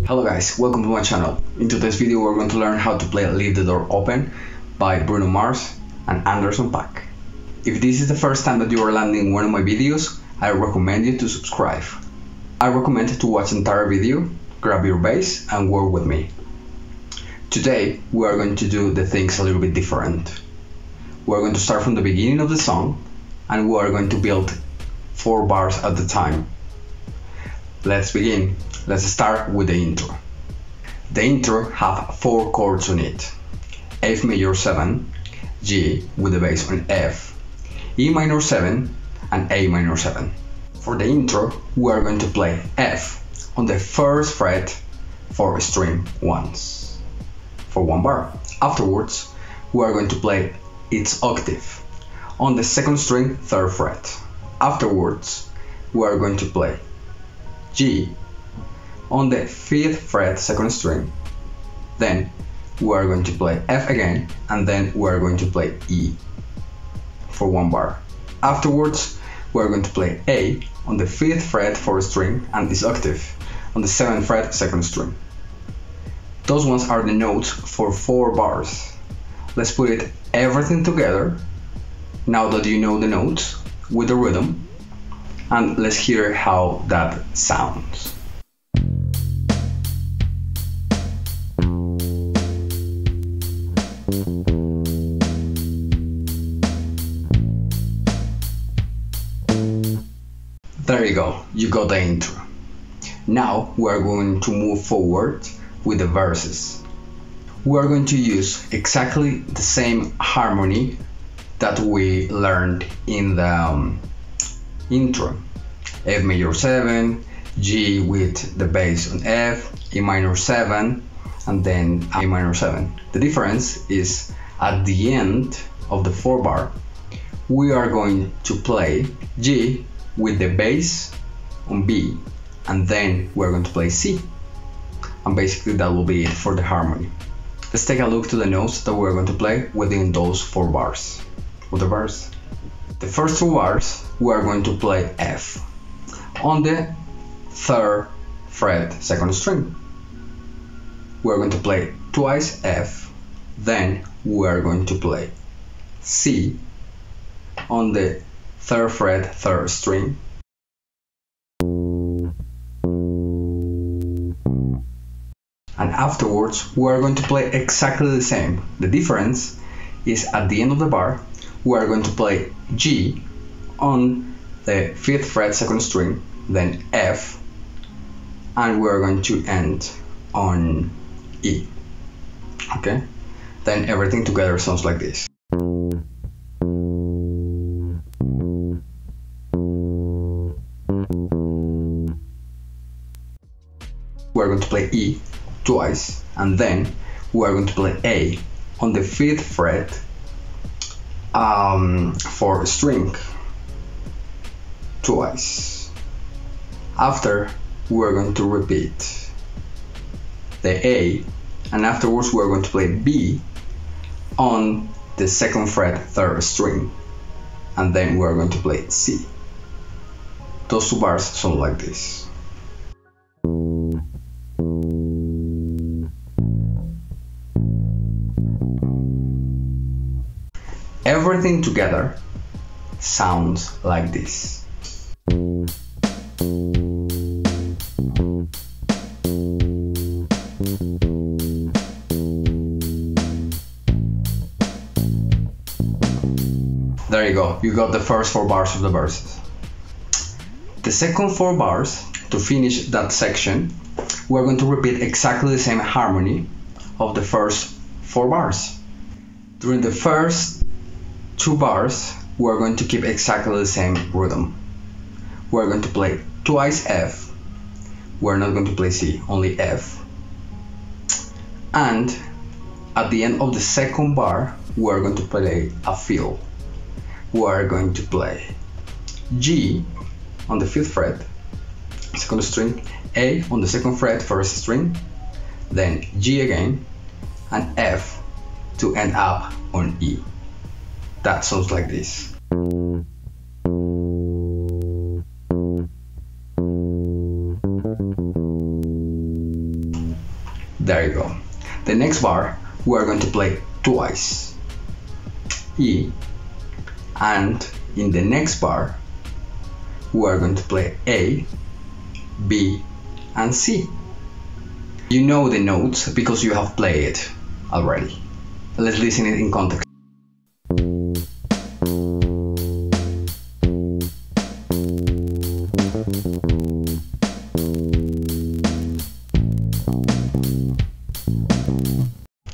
Hello guys, welcome to my channel. In today's video we're going to learn how to play Leave the Door Open by Bruno Mars and Paak. If this is the first time that you are landing one of my videos, I recommend you to subscribe. I recommend to watch the entire video, grab your bass and work with me. Today we are going to do the things a little bit different. We are going to start from the beginning of the song and we are going to build 4 bars at a time. Let's begin. Let's start with the intro. The intro have 4 chords on it: F major 7, G with the bass on F, E minor 7 and A minor 7. For the intro we are going to play F on the first fret for string once for 1 bar. Afterwards we are going to play its octave on the second string 3rd fret. Afterwards we are going to play G on the 5th fret 2nd string, then we are going to play F again, and then we are going to play E for 1 bar. Afterwards we are going to play A on the 5th fret 4th string and its octave on the 7th fret 2nd string. Those ones are the notes for 4 bars. Let's put it everything together now that you know the notes with the rhythm, and let's hear how that sounds. There you go, you got the intro. Now we are going to move forward with the verses. We are going to use exactly the same harmony that we learned in the intro. F major 7, G with the bass on F, E minor 7, and then A minor 7. The difference is at the end of the 4 bar, we are going to play G with the bass on B, and then we're going to play C. And basically that will be it for the harmony. Let's take a look to the notes that we're going to play within those 4 bars. With the bars. The first 2 bars we are going to play F on the 3rd fret 2nd string. We are going to play twice F, then we are going to play C on the 3rd fret 3rd string, and afterwards we are going to play exactly the same. The difference is at the end of the bar we are going to play G on the 5th fret 2nd string, then F, and we are going to end on E. Okay? Then everything together sounds like this. We are going to play E twice, and then we are going to play A on the 5th fret for string twice. After we are going to repeat the A, and afterwards we are going to play B on the 2nd fret 3rd string, and then we are going to play C. Those 2 bars sound like this. Everything together sounds like this. There you go, you got the first 4 bars of the verses. The second 4 bars, to finish that section, we're going to repeat exactly the same harmony of the first 4 bars. During the first 2 bars, we're going to keep exactly the same rhythm. We're going to play twice F, we're not going to play C, only F. And at the end of the second bar, we're going to play a fill. We are going to play G on the 5th fret, 2nd string, A on the 2nd fret, 1st string, then G again, and F to end up on E. That sounds like this. There you go. The next bar we are going to play twice E, and in the next bar we are going to play A, B, and C. You know the notes because you have played it already. Let's listen it in context.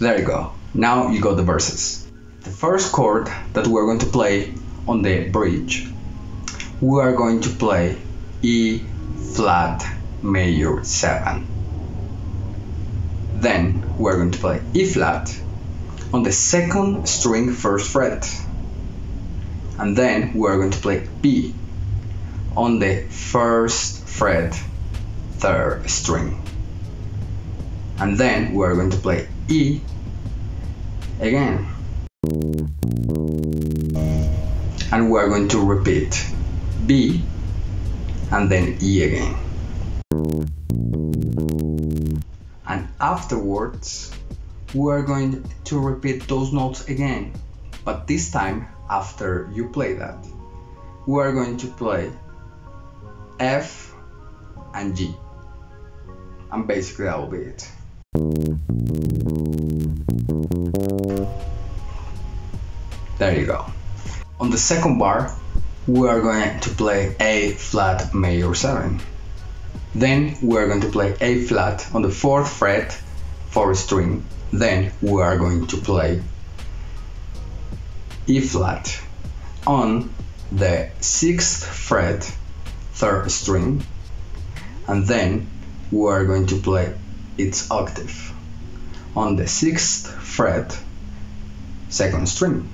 There you go. Now you got the verses. The first chord that we're going to play on the bridge, we are going to play E flat major 7. Then we're going to play E flat on the second string first fret. And then we're going to play B on the first fret third string. And then we're going to play E again. And we're going to repeat B and then E again. And afterwards, we're going to repeat those notes again. But this time, after you play that, we are going to play F and G. And basically that will be it. There you go. On the second bar, we are going to play A flat major 7. Then we are going to play A flat on the 4th fret, 4th string. Then we are going to play E flat on the 6th fret, 3rd string. And then we are going to play its octave on the 6th fret, 2nd string.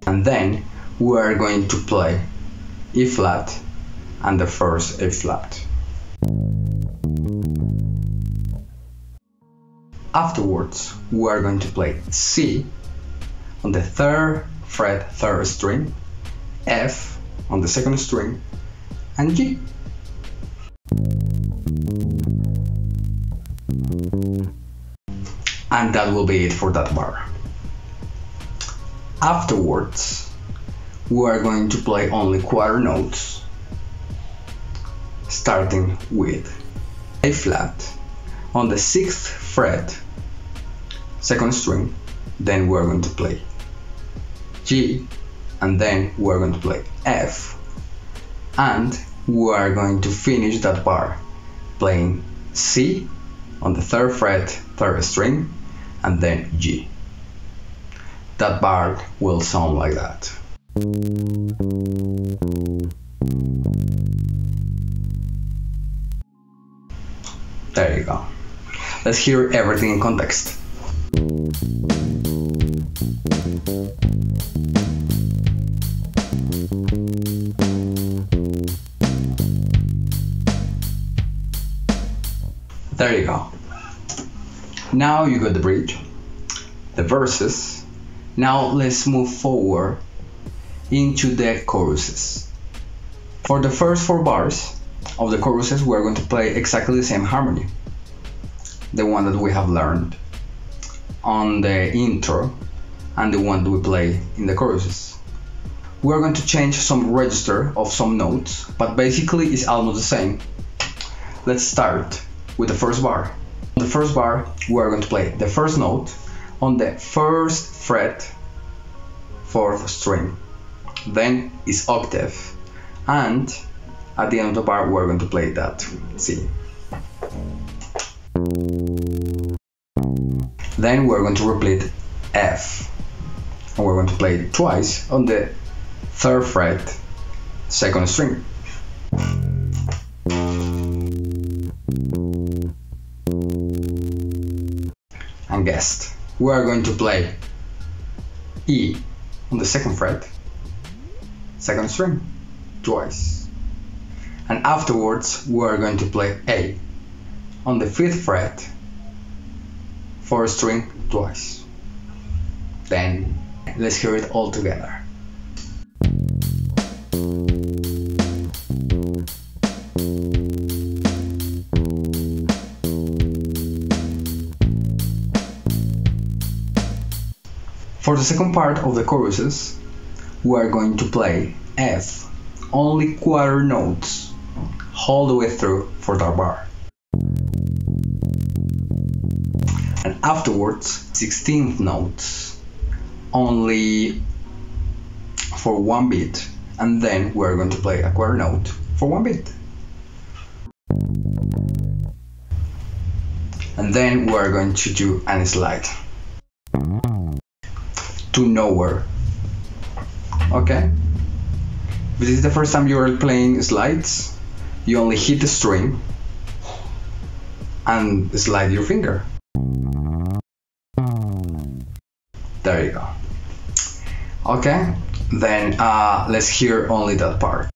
And then we are going to play E flat and the first A flat. Afterwards, we are going to play C on the 3rd fret, 3rd string, F on the 2nd string, and G. And that will be it for that bar. Afterwards, we are going to play only quarter notes, starting with A flat on the 6th fret, 2nd string. Then we are going to play G, and then we are going to play F, and we are going to finish that bar playing C on the 3rd fret, 3rd string, and then G. That bar will sound like that. There you go. Let's hear everything in context. There you go. Now you got the bridge, the verses. Now let's move forward into the choruses. For the first 4 bars of the choruses, we're going to play exactly the same harmony, the one that we have learned on the intro and the one that we play in the choruses. We're going to change some register of some notes, but basically it's almost the same. Let's start with the first bar. On the first bar, we're going to play the first note on the 1st fret, 4th string. Then is octave, and at the end of the bar we're going to play that C. Then we're going to repeat F, and we're going to play it twice on the 3rd fret, 2nd string. And guessed, we are going to play E on the 2nd fret, 2nd string, twice. And afterwards we are going to play A on the 5th fret, 4th string, twice. Then let's hear it all together. For the second part of the choruses, we are going to play F, only quarter notes, all the way through for that bar. And afterwards, 16th notes, only for one beat, and then we're going to play a quarter note for one beat. And then we're going to do a slide to nowhere. Okay? If this is the first time you are playing slides, you only hit the string and slide your finger. There you go. Okay, then let's hear only that part.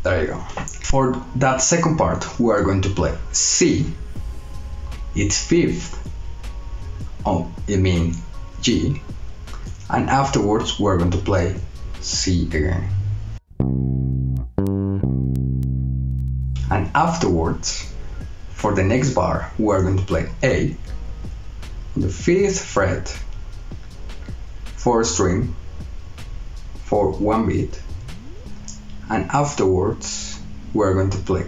There you go. For that second part, we are going to play C. It's fifth. Oh, it means G. And afterwards, we're going to play C again. And afterwards, for the next bar, we're going to play A on the 5th fret, 4th string, for one beat. And afterwards, we're going to play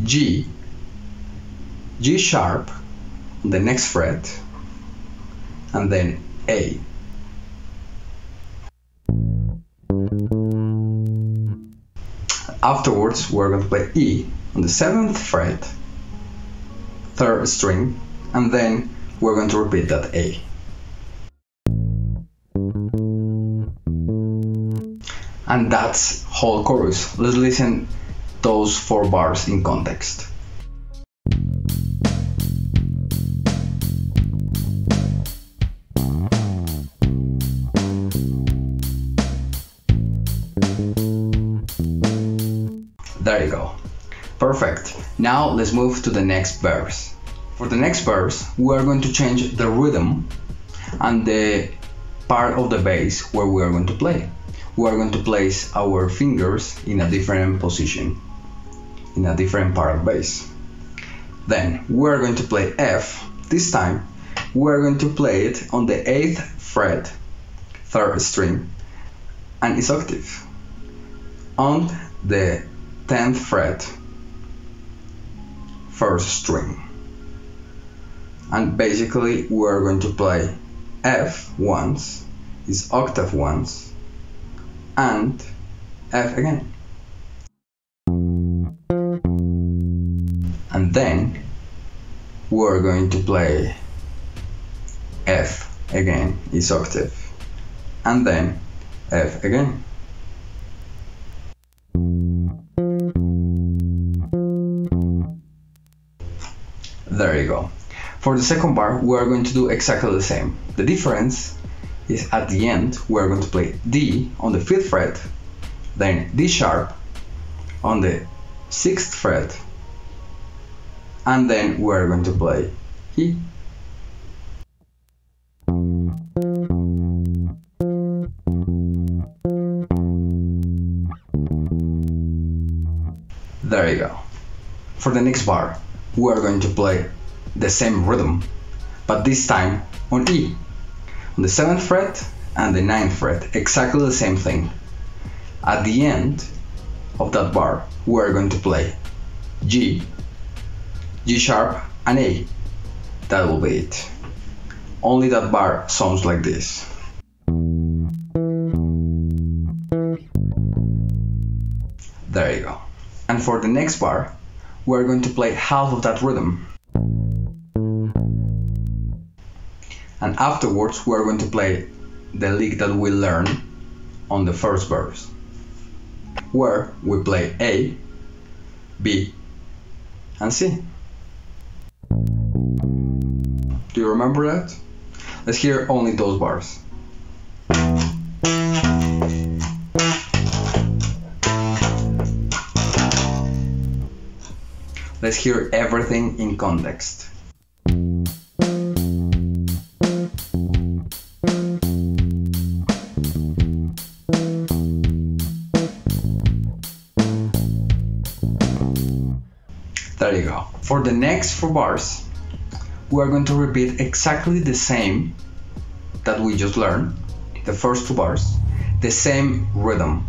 G, G sharp on the next fret, and then A. Afterwards, we're going to play E on the 7th fret, 3rd string, and then we're going to repeat that A. And that's whole chorus. Let's listen those 4 bars in context. There you go. Perfect. Now let's move to the next verse. For the next verse, we are going to change the rhythm and the part of the bass where we are going to play. We are going to place our fingers in a different position, in a different part of bass. Then we are going to play F. This time, we are going to play it on the 8th fret, 3rd string, and it's octave. On the 10th fret, 1st string. And basically we are going to play F once, is octave once, and F again. And then we are going to play F again, is octave, and then F again. There you go. For the second bar, we are going to do exactly the same. The difference is at the end, we are going to play D on the 5th fret, then D sharp on the 6th fret, and then we are going to play E. There you go. For the next bar, we are going to play the same rhythm, but this time on E, on the 7th fret and the 9th fret, exactly the same thing. At the end of that bar, we are going to play G, G sharp, and A. That will be it. Only that bar sounds like this. There you go. And for the next bar, we are going to play half of that rhythm. And afterwards, we are going to play the lick that we learned on the first verse, where we play A, B, and C. Do you remember that? Let's hear only those bars. Let's hear everything in context. There you go. For the next 4 bars, we are going to repeat exactly the same that we just learned, the first 2 bars, the same rhythm.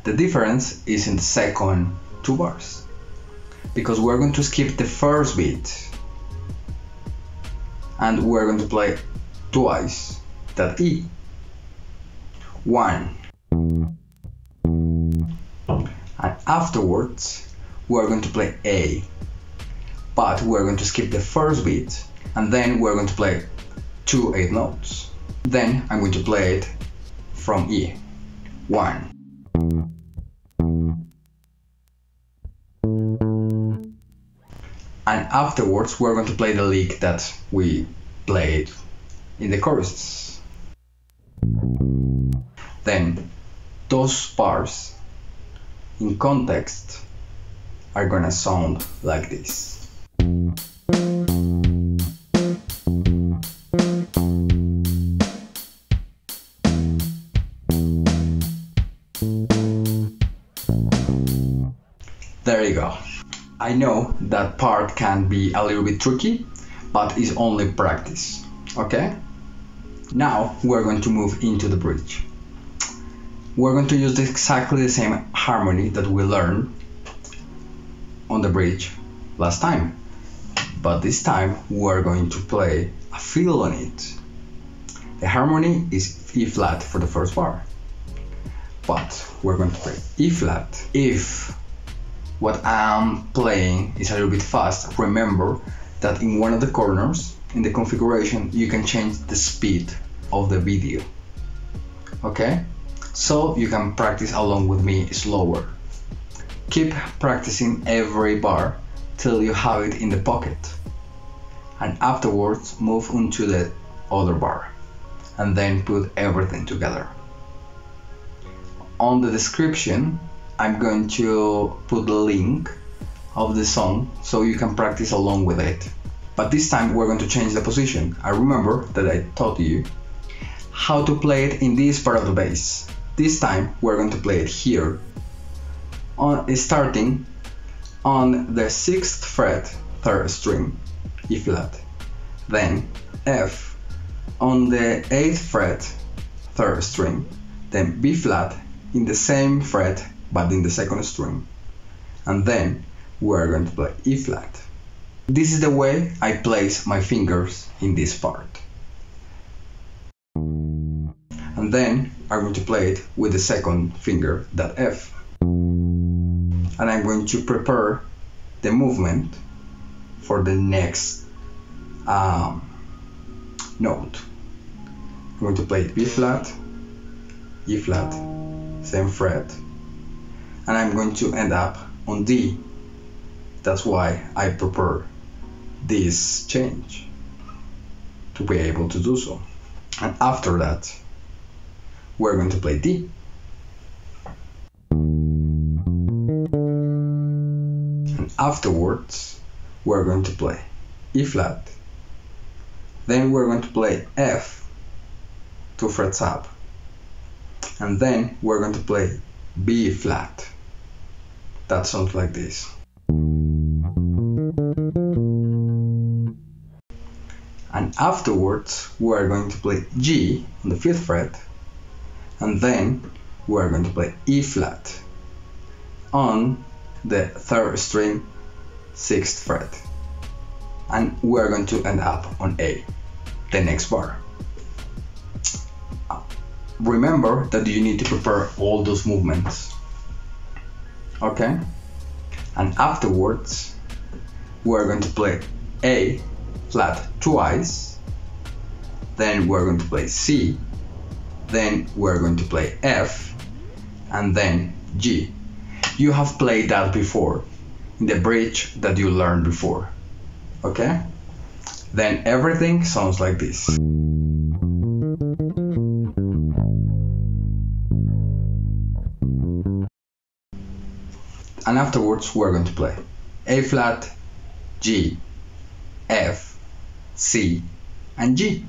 The difference is in the second 2 bars, because we're going to skip the first beat and we're going to play twice that E. 1. And afterwards we're going to play A, but we're going to skip the first beat and then we're going to play 2 8 notes. Then I'm going to play it from E. 1. And afterwards we're going to play the lick that we played in the choruses. Then those bars in context are gonna sound like this. There you go. I know that part can be a little bit tricky, but it's only practice, okay? Now we're going to move into the bridge. We're going to use exactly the same harmony that we learned on the bridge last time, but this time we're going to play a fill on it. The harmony is E flat for the first bar, but we're going to play E flat. If what I'm playing is a little bit fast, remember that in one of the corners in the configuration you can change the speed of the video, okay? So you can practice along with me slower. Keep practicing every bar till you have it in the pocket, and afterwards move on to the other bar and then put everything together. On the description I'm going to put the link of the song so you can practice along with it. But this time we're going to change the position. I remember that I taught you how to play it in this part of the bass. This time we're going to play it here, starting on the 6th fret, 3rd string, E flat, then F on the 8th fret, 3rd string, then B flat in the same fret but in the 2nd string, and then we're going to play E flat. This is the way I place my fingers in this part. And then I'm going to play it with the 2nd finger, that F. And I'm going to prepare the movement for the next note. I'm going to play B flat, E flat, same fret, and I'm going to end up on D. That's why I prepare this change to be able to do so. And after that we're going to play D. And afterwards we're going to play E flat, then we're going to play F 2 frets up, and then we're going to play B flat. That sounds like this. And afterwards we're going to play G on the 5th fret, and then we're going to play E flat on the 3rd string, 6th fret, and we're going to end up on A, the next bar. Remember that you need to prepare all those movements, okay? And afterwards we're going to play A flat twice, then we're going to play C, then we're going to play F, and then G. You have played that before in the bridge that you learned before, okay? Then everything sounds like this. And afterwards we're going to play A flat, G, F, C, and G.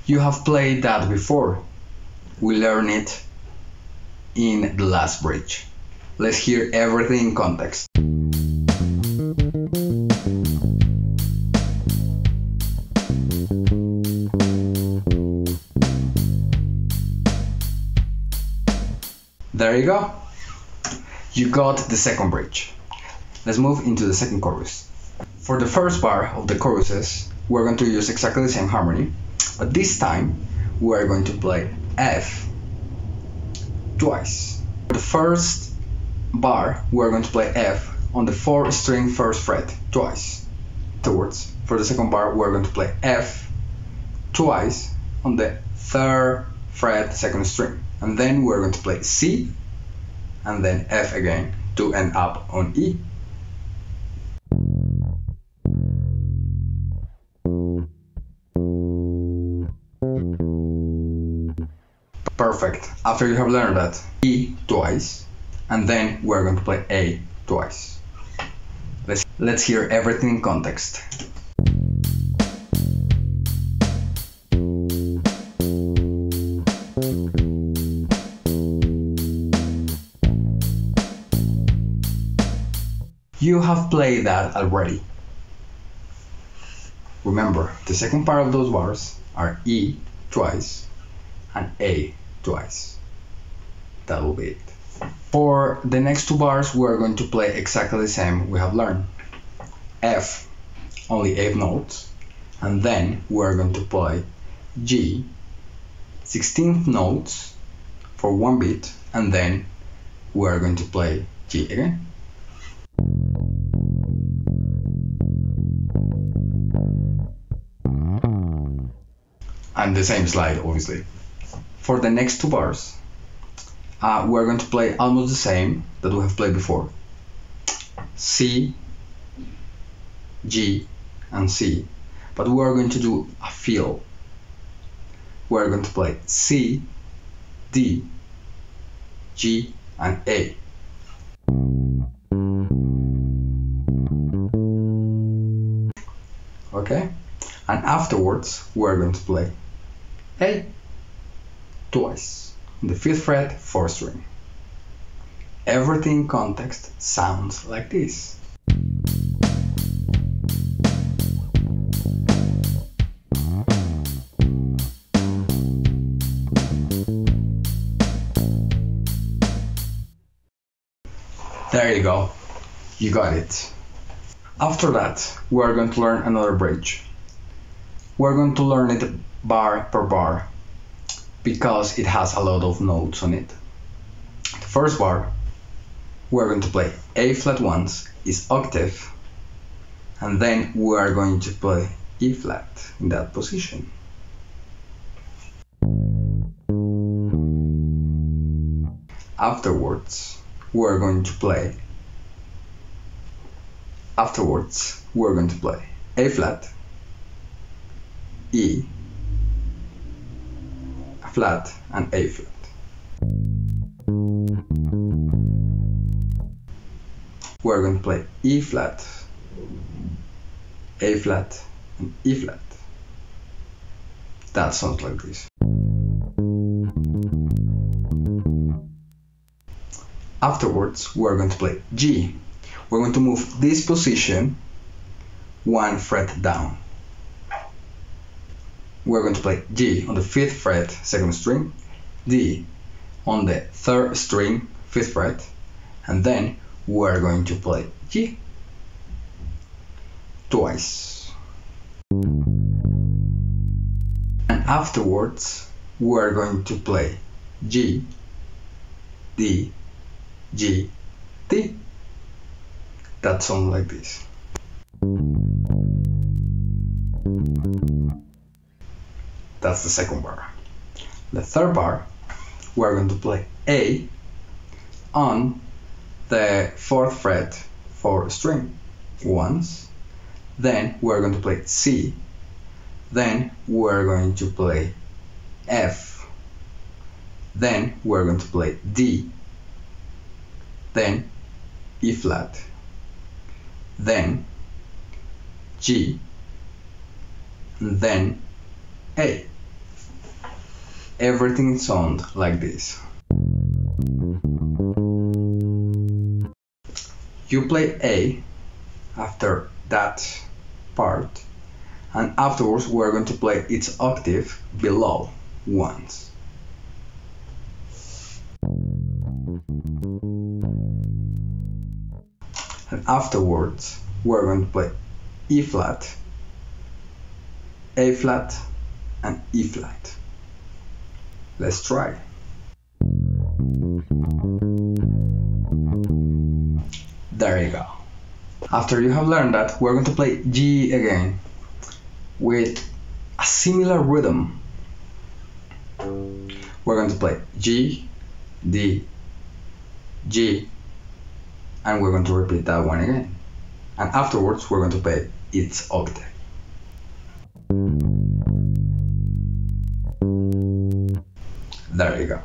You have played that before. We learned it in the last bridge. Let's hear everything in context. There you go. You got the second bridge. Let's move into the second chorus. For the first bar of the choruses, we're going to use exactly the same harmony, but this time we're going to play F twice. For the first bar, we're going to play F on the 4th string 1st fret twice. Afterwards, for the second bar, we're going to play F twice on the 3rd fret 2nd string, and then we're going to play C and then F again to end up on E. Perfect. After you have learned that, E twice, and then we're going to play A twice. Let's hear everything in context. You have played that already. Remember, the second part of those bars are E twice and A twice. That will be it. For the next two bars, we're going to play exactly the same we have learned. F, only 8 notes, and then we're going to play G, 16th notes for 1 beat, and then we're going to play G again. And the same slide, obviously. For the next two bars, we're going to play almost the same that we have played before. C, G, and C. But we're going to do a fill. We're going to play C, D, G, and A. Okay? And afterwards, we're going to play A twice on the 5th fret, 4th string. Everything in context sounds like this. There you go. You got it. After that, we're going to learn another bridge. We're going to learn it bar per bar because it has a lot of notes on it. The first bar, we're going to play A flat once, is octave, and then we are going to play E flat in that position. Afterwards, we're going to play A flat, E, a flat, and A flat. We're going to play E flat, A flat, and E flat. That sounds like this. Afterwards, we're going to play G. We're going to move this position 1 fret down. We're going to play G on the 5th fret, 2nd string, D on the 3rd string, 5th fret, and then we're going to play G twice. And afterwards, we're going to play G, D, G, D. That sounds like this. That's the second bar. The third bar, we're going to play A on the 4th fret, 4th string once, then we're going to play C, then we're going to play F, then we're going to play D, then E flat, then G, and then A. Everything sounds like this. You play A after that part, and afterwards we're going to play its octave below once. And afterwards we're going to play E flat, A flat, and E flat. Let's try. There you go. After you have learned that, we're going to play G again with a similar rhythm. We're going to play G, D, G, and we're going to repeat that one again. And afterwards, we're going to play its octave. There you go.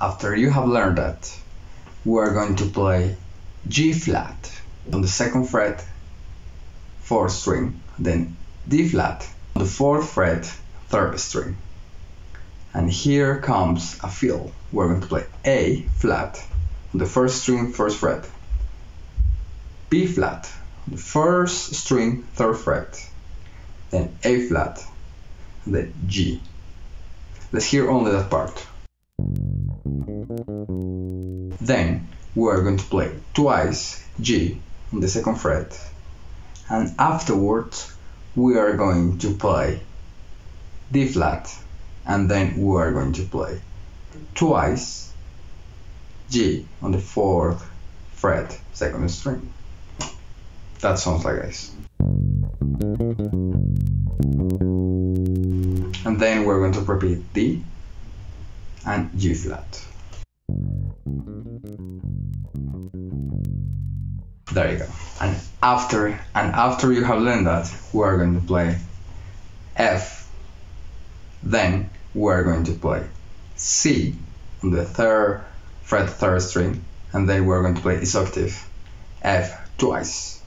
After you have learned that, we're going to play G flat on the 2nd fret, 4th string, then D flat on the 4th fret, 3rd string. And here comes a fill. We're going to play A flat on the 1st string, 1st fret, B flat on the 1st string, 3rd fret, then A flat, and then G. Let's hear only that part. Then we are going to play twice G on the 2nd fret, and afterwards we are going to play D flat, and then we are going to play twice G on the 4th fret, 2nd string. That sounds like this. And then we're going to repeat D and G flat. There you go. And after you have learned that, we are going to play F. Then we are going to play C on the 3rd fret, 3rd string, and then we're going to play its octave F twice.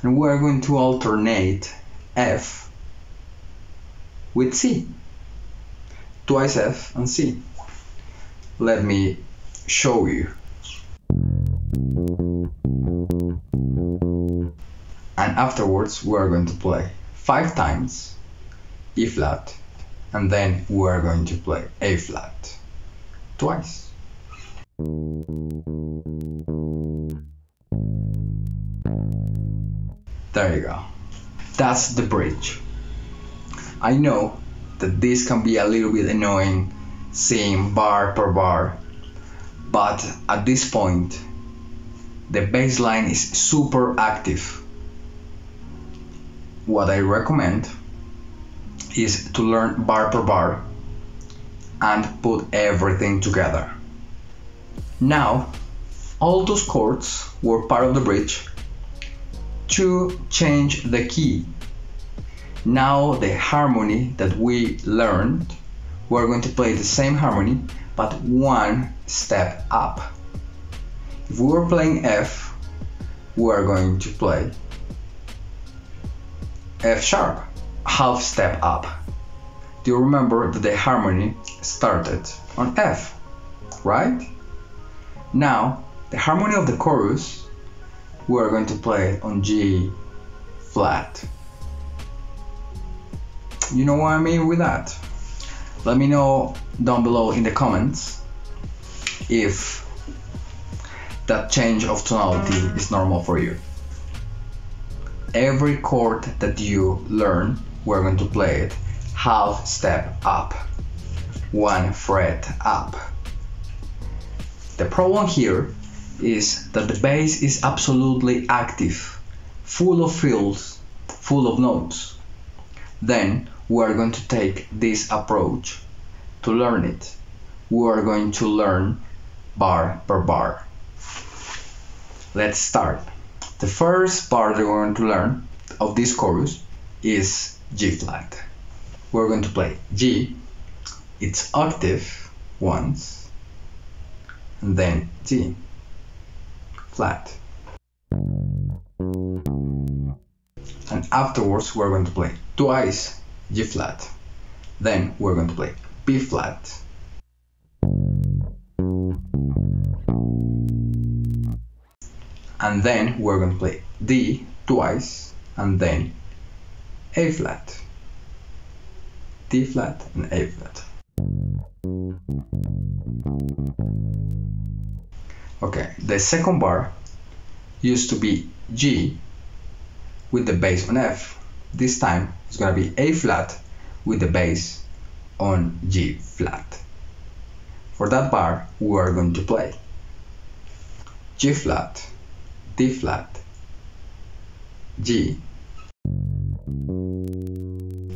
And we're going to alternate F with C. Twice F and C. Let me show you. And afterwards we are going to play 5 times E flat, and then we are going to play A flat twice. There you go. That's the bridge. I know that this can be a little bit annoying seeing bar per bar, but at this point the bass line is super active. What I recommend is to learn bar per bar and put everything together. Now, all those chords were part of the bridge to change the key. Now the harmony that we learned, we're going to play the same harmony but 1 step up. If we were playing F, we are going to play F sharp, half step up. Do you remember that the harmony started on F, right? Now, the harmony of the chorus, we are going to play on G flat. You know what I mean with that? Let me know down below in the comments if that change of tonality is normal for you. Every chord that you learn, we're going to play it half step up, 1 fret up. The problem here is that the bass is absolutely active, full of fills, full of notes. Then we are going to take this approach to learn it. We are going to learn bar per bar. Let's start. The first part that we're going to learn of this chorus is G flat. We're going to play G, its octave once, and then G flat. And afterwards we're going to play twice G flat. Then we're going to play B flat. and then we're going to play D twice, and then A flat, D flat, and A flat. Okay, the second bar used to be G with the bass on F. This time it's gonna be A flat with the bass on G flat. For that bar, we are going to play G flat, D flat, G,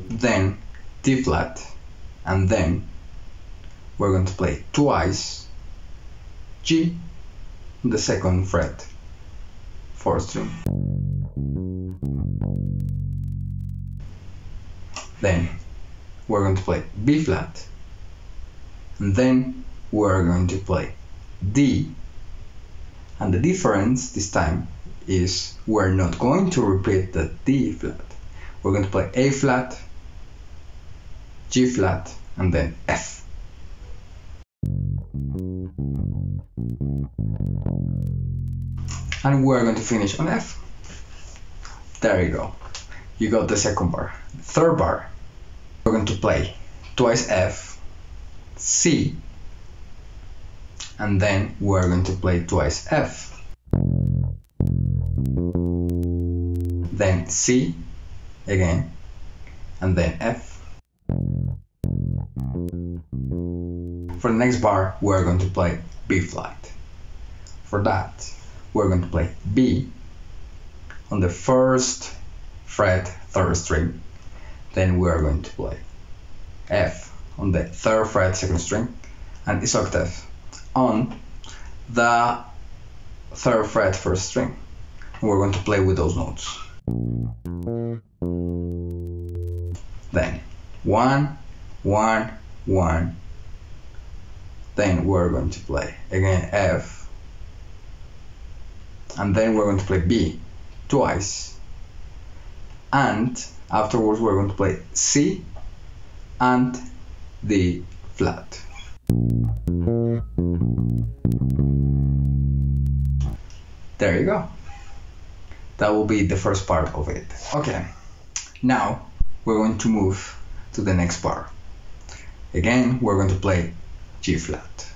then D flat, and then we're going to play twice G on the second fret, 4th string. Then we're going to play B flat, and then we're going to play D, and the difference this time is we're not going to repeat the D flat. We're going to play A flat, G flat, and then F. And we're going to finish on F. There you go. You got the second bar. The third bar, we're going to play twice F, C, and then we're going to play twice F, then C again, and then F. For the next bar, we're going to play B flat. For that, we're going to play B on the 1st fret, 3rd string. Then we're going to play F on the 3rd fret, 2nd string, and its octave on the 3rd fret, 1st string. And we're going to play with those notes. Then 1, 1, 1. Then we're going to play again F, and then we're going to play B twice, and afterwards we're going to play C and D flat. There you go. That will be the first part of it. Okay, now we're going to move to the next bar. Again, we're going to play G flat.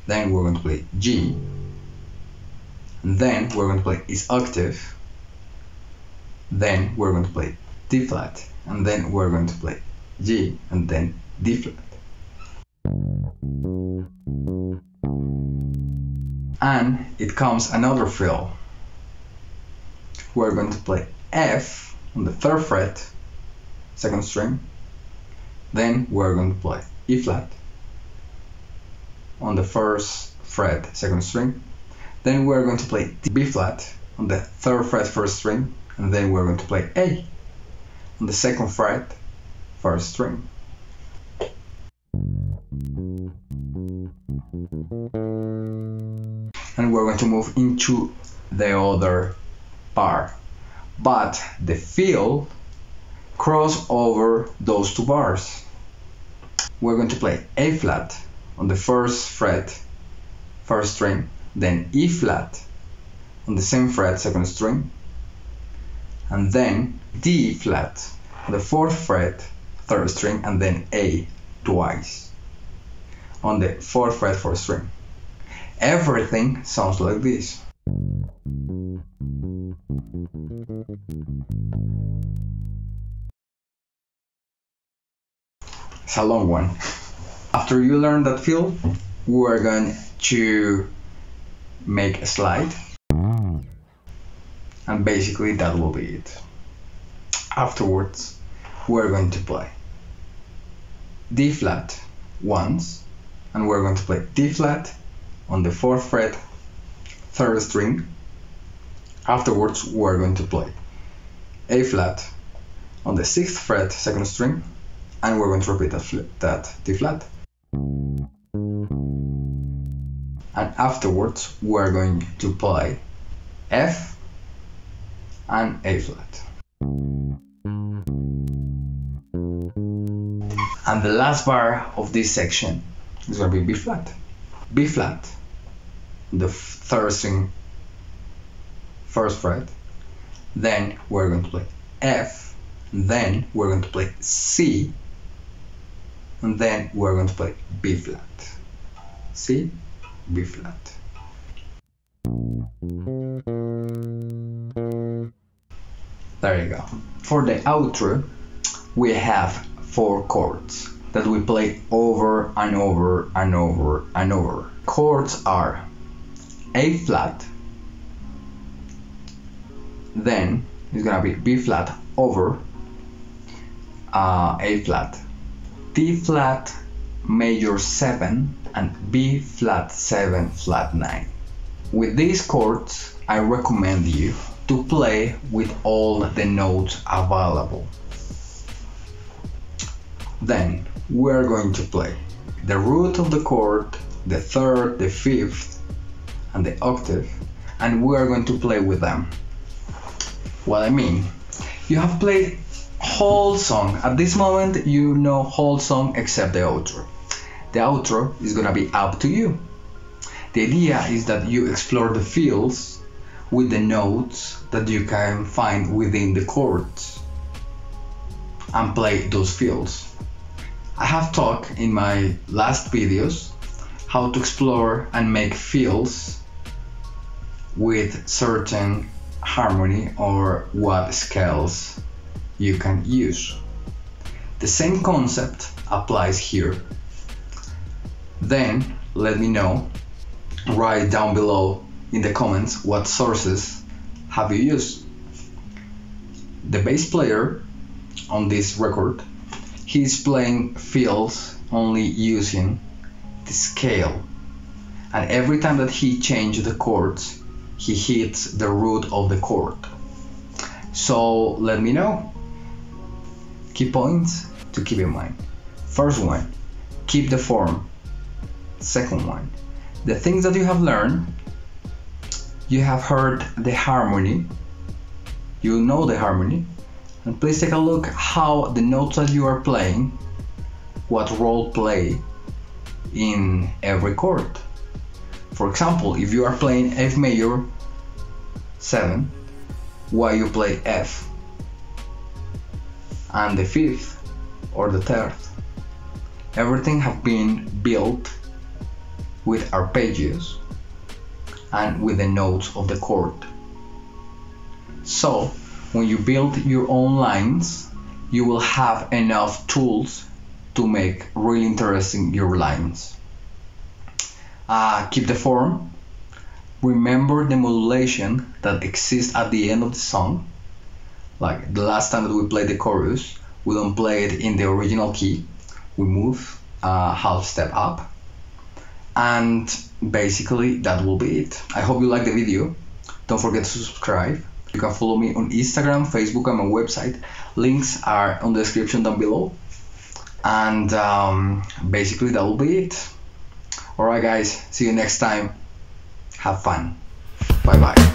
Then we're going to play G. And then we're going to play its octave. Then we're going to play D flat. And then we're going to play G and then D flat. And it comes another fill. We're going to play F on the 3rd fret, 2nd string. Then we're going to play E flat on the 1st fret, 2nd string. Then we're going to play B flat on the 3rd fret, 1st string. And then we're going to play A on the 2nd fret, 1st string. And we're going to move into the other bar, but the fill cross over those two bars. We're going to play A flat on the 1st fret, 1st string, then E flat on the same fret, 2nd string, and then D flat on the 4th fret, 3rd string, and then A twice on the 4th fret, 4th string. Everything sounds like this. It's a long one. After you learn that fill, we're going to make a slide, and basically that will be it. Afterwards, we're going to play D flat once, and we're going to play D flat on the 4th fret, 3rd string. Afterwards, we're going to play A flat on the 6th fret, 2nd string, and we're going to repeat that D flat. And afterwards, we're going to play F and A flat. And the last bar of this section is going to be B flat. B flat, the 3rd string, first fret, then we're going to play F, then we're going to play C, and then we're going to play B flat. C, B flat. There you go. For the outro, we have 4 chords that we play over and over and over and over. Chords are A flat, then it's gonna be B flat over A flat, D flat major 7, and B flat 7 flat 9. With these chords, I recommend you to play with all the notes available. Then we're going to play the root of the chord, the third, the fifth, and the octave, and we're going to play with them. What I mean, you have played whole song. At this moment, you know whole song except the outro. The outro is gonna be up to you. The idea is that you explore the feels with the notes that you can find within the chords and play those feels. I have talked in my last videos how to explore and make feels with certain harmony or what scales you can use. The same concept applies here. Then let me know, write down below in the comments what sources have you used. The bass player on this record, he's playing fills only using the scale, and every time that he changes the chords, he hits the root of the chord. So let me know. Key points to keep in mind. First one, keep the form. Second one, the things that you have learned, you have heard the harmony, you know the harmony, and please take a look how the notes that you are playing, what role play in every chord. For example, if you are playing F major 7, why you play F and the 5th or the 3rd. Everything have been built with arpeggios and with the notes of the chord. So when you build your own lines, you will have enough tools to make really interesting your lines. Keep the form. Remember the modulation that exists at the end of the song. Like the last time that we played the chorus, we don't play it in the original key. We move half step up. And basically that will be it. I hope you like the video. Don't forget to subscribe. You can follow me on Instagram, Facebook, and my website. Links are on the description down below. And basically that will be it. Alright guys, see you next time. Have fun. Bye bye.